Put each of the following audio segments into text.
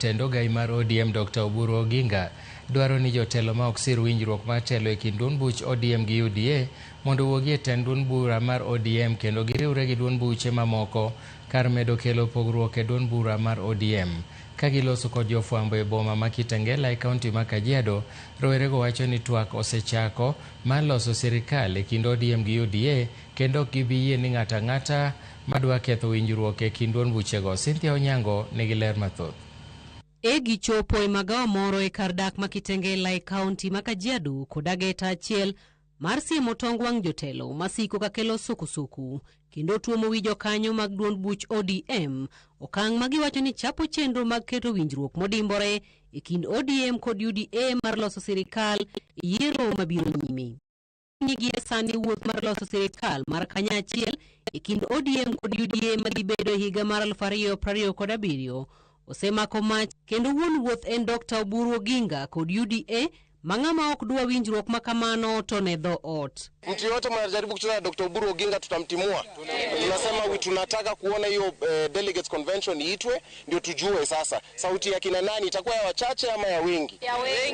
Tendo gai mar ODM Dr. Oburu Oginga dwaro ni jotelo ma ok sir winjruok mar telo e kind duond buch ODM gi UDA mondo owuogi e tend duond bura mar ODM kendo giriwre gi duond buche mamoko kar medo kelo pogruok e duond bura mar ODM. Ka giloso kod jofwambo e boma ma Kitengela e kaunti ma Kajiado, rowerego wacho ni twak osechako mar loso sirikal e kind ODM gi UDA kendo ok gibi yie ni ng'ata ng'ata madwa ketho winjruok e kind duond buchego. Cynthia Onyango nigi ler mathoth. Gichopo e magawa moro e kar dak ma Kitengela e kaunti ma Kajiado kod ageta achiel mar siemo tong wang' jotelo masiko ka kelo sukusuku kendo tuomo wi jokanyo mag duond buch ODM okang' ma giwacho ni chapo chenro mag keto winjruok modimbore e kind ODM kod UDA mar loso sirikal e yiero mabiro nyime. Gi sani wuoth mar loso sirikal mar kanyachiel e kind ODM kod UDA madhi bedo e higa mar 2027 osemako mach kendo wuon wuoth en Dr. Oburu Oginga kod UDA mang'ama ok dua winjruok makamano to ne dho ot. Mtu yote mnajaribu kucheza Dr. Oburu Oginga tutamtimua. Tunasema tunataka kuona hiyo delegates convention iitwe ndio tujue sasa sauti ya kina nani itakuwa ya wachache ama ya wengi.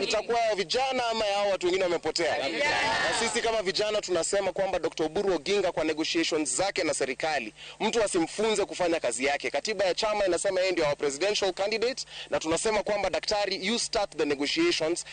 Itakuwa ya vijana ama ya watu wengine wamepotea. Na sisi kama vijana tunasema kwamba Dr. Oburu Oginga kwa negotiations zake na serikali mtu asimfunze kufanya kazi yake. Katiba ya chama inasema yeye ndio our presidential candidate na tunasema kwamba daktari you start the negotiations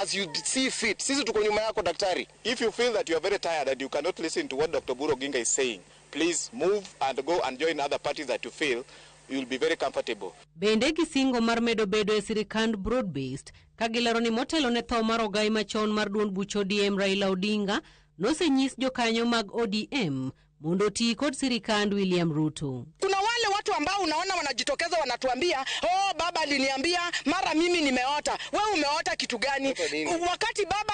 as you see fit. Sisi tuko nyuma yako daktari. If you feel that you are very tired and you cannot listen to what Dr. Oburu Oginga is saying, please move and go and join other parties that you feel you will be very comfortable. Bende gisingo mar medo bedo e sirikand broad based kagilero ni motelo ne tho mar ogai machon mar duond buch ODM Raila Odinga nosenyis jokanyo mag ODM mondo tii kod sirikand William Ruto. Kuna wale watu ambao unaona wanajitokeza wanatuambia, "Oh, baba aliniambia, mara mimi nimeota." Wewe umeota kitu gani? Wakati baba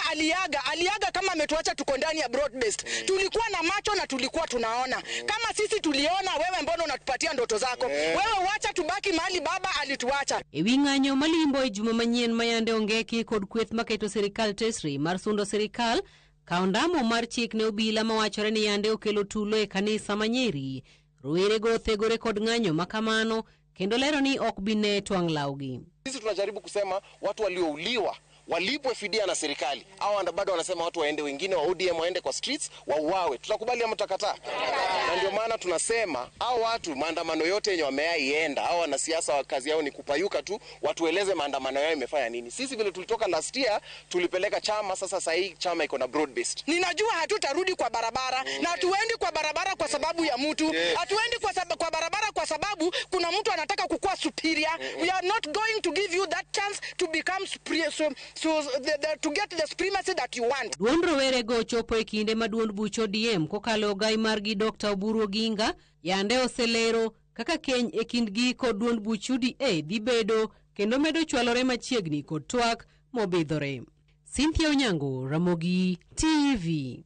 aliaga kama ametuacha tuko ndani ya broad based. Tulikuwa na macho na tulikuwa tunaona. Kama sisi tuliona, wewe mbona unatupatia ndoto zako? Wewe wacha tubaki mahali baba alituacha. Ewi ng'anyo malimbo e juma manyien mayande ongeki kod kweth maketo sirikal tesri mar sundo sirikal kaondamo mar chik ne obila mawachore ni yande okelo tulo e kanisa manyeri. Rowerego thegore kod ng'anyo makamano kendo lero ni ok bine twang' lawgi. Sisi tunajaribu kusema watu waliouliwa walipwe fidia na serikali. Hao bado wanasema watu waende wengine wa ODM waende kwa streets wauawe. Tutakubali ama tutakataa? Na ndio maana tunasema hao watu maandamano yote yenye wameaienda, hao wanasiasa wa kazi yao ni kupayuka tu, watueleze maandamano yao imefanya nini. Sisi vile tulitoka last year tulipeleka chama, sasa hii chama iko na broad based. Ninajua hatutarudi kwa barabara na hatuendi kwa barabara kwa sababu ya mtu. Hatuendi kwa barabara kwa sababu kuna mtu anataka kukua superior. We are not going to give you that chance to become to get the supremacy that you want. Duond rowerego chopo e kinde ma duond buch ODM kokalo ogai margi Dr. Oburu Oginga yande oselero kaka keny e kindgi kod duond buch UDA dhi bedo kendo medo chwalore machiegni kod twak mobidhore. Cynthia Onyango, Ramogi TV.